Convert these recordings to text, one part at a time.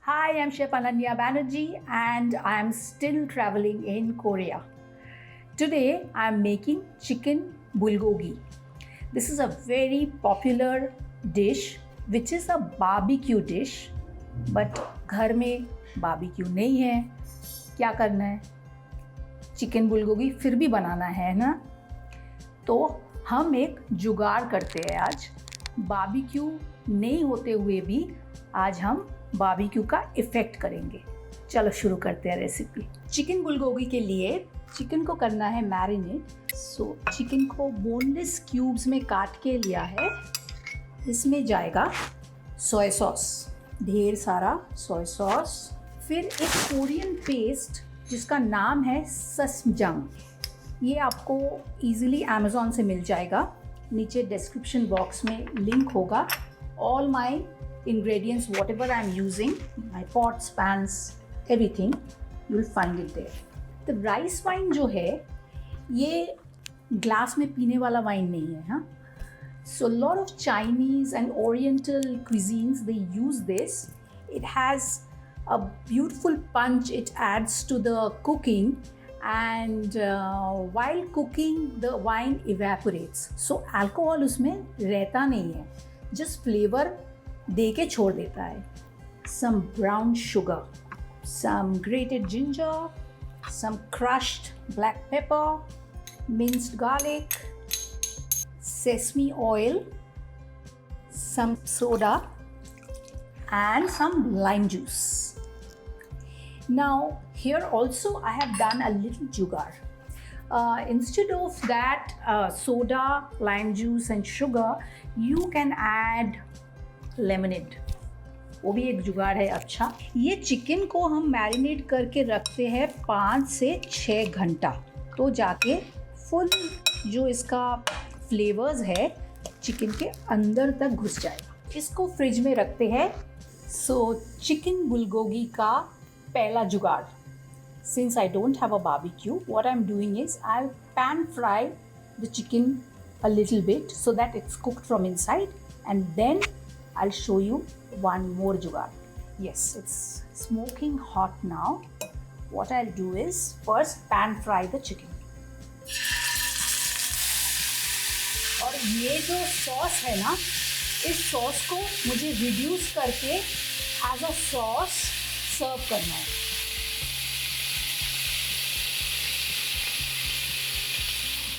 Hi, I'm Chef Ananya Banerjee and I'm still traveling in Korea. Today I'm making chicken bulgogi. This is a very popular dish which is a barbecue dish, but घर में barbecue नहीं है. क्या करना है? Chicken bulgogi फिर भी बनाना है ना? तो हम एक जुगाड़ करते हैं आज. बारबेक्यू नहीं होते हुए भी आज हम बारबेक्यू का इफ़ेक्ट करेंगे. चलो शुरू करते हैं रेसिपी. चिकन बुलगोगी के लिए चिकन को करना है मैरिनेट. चिकन को बोनलेस क्यूब्स में काट के लिया है. इसमें जाएगा सोया सॉस, ढेर सारा सोया सॉस. फिर एक कोरियन पेस्ट जिसका नाम है सessmejang. ये आपको इजीली अमेज़ॉन से मिल जाएगा. नीचे डिस्क्रिप्शन बॉक्स में लिंक होगा. All my ingredients, whatever I'm using, my pots, pans, everything, you'll find it there. The rice wine जो है ये ग्लास में पीने वाला वाइन नहीं है. हाँ, so a lot of Chinese and Oriental cuisines they use this. It has a beautiful punch. It adds to the cooking, and while cooking the wine evaporates. So alcohol उसमें रहता नहीं है, just flavor दे के छोड़ देता है. Some brown sugar, some grated ginger, some crushed black pepper, minced garlic, sesame oil, some soda, and some lime juice. Now here also I have done a little jugaad. Instead of that soda, lime juice and sugar, you can add lemonade. वो भी एक जुगाड़ है. अच्छा, ये chicken को हम marinate करके रखते हैं 5 से 6 घंटा. तो जाके फुल जो इसका फ्लेवर्स है चिकन के अंदर तक घुस जाएगा. इसको फ्रिज में रखते हैं. चिकन बुलगोगी का पहला जुगाड़. Since I don't have a barbecue, what I am doing is I pan fry the chicken a little bit so that it's cooked from inside, and then I'll show you one more jugaad. Yes, it's smoking hot now. What I'll do is first pan fry the chicken. और ये जो sauce है ना, इस sauce को मुझे reduce करके as a sauce सर्व करना है.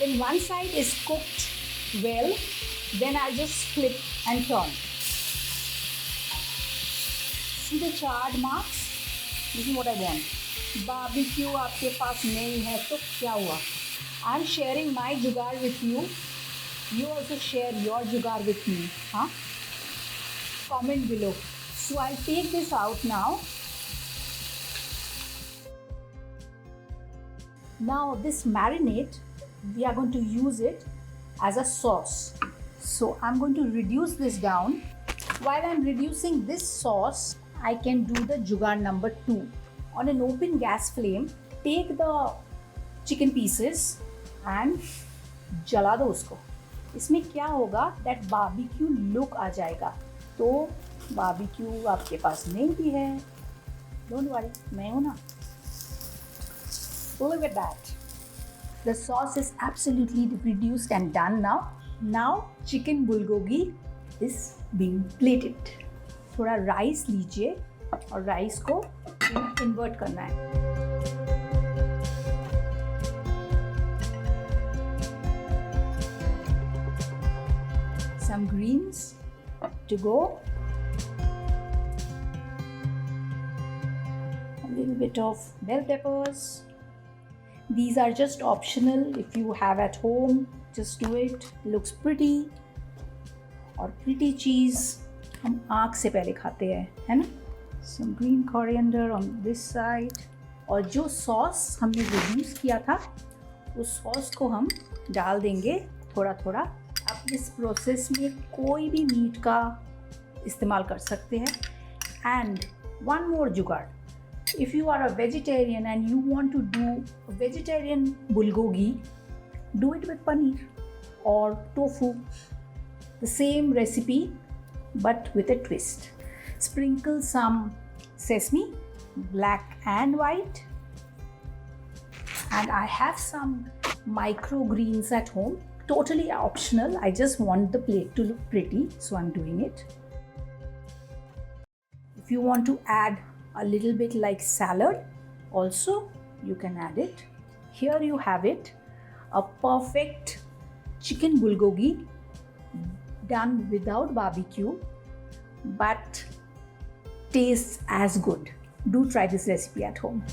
When one side is cooked well, then I'll just flip and turn. See the charred marks? This is what I want. Barbecue आपके पास नहीं है तो क्या हुआ? I'm sharing my jugaad with you. You also share your jugaad with me. हाँ? Comment below. So I'll take this out now. Now this marinade, we are going to use it as a sauce. So I'm going to reduce this down. While I'm reducing this sauce, I can do the jugaad number 2. On an open gas flame, take the chicken pieces and जला दो उसको. इसमें क्या होगा, that barbecue look आ जाएगा. तो barbecue आपके पास नहीं भी है, don't worry, मैं हूँ ना. Look at that. The sauce is absolutely reduced and done now. Now chicken bulgogi is being plated. थोड़ा राइस लीजिए और राइस को इन्वर्ट करना है. Some greens to go. A little bit of bell peppers. These are just optional. If you have at home, just do it. Looks pretty. और pretty cheese हम आँख से पहले खाते हैं, है ना. Some green coriander on this side. और जो सॉस हमने रिड्यूस किया था उस सॉस को हम डाल देंगे थोड़ा थोड़ा. आप इस प्रोसेस में कोई भी मीट का इस्तेमाल कर सकते हैं. एंड वन मोर जुगाड़. If you are a vegetarian and you want to do a vegetarian bulgogi, do it with paneer or tofu. The same recipe but with a twist. Sprinkle some sesame, black and white, and I have some microgreens at home. Totally optional. I just want the plate to look pretty, so I'm doing it. If you want to add a little bit like salad, also you can add it. Here you have it, a perfect chicken bulgogi done without barbecue, but tastes as good. Do try this recipe at home.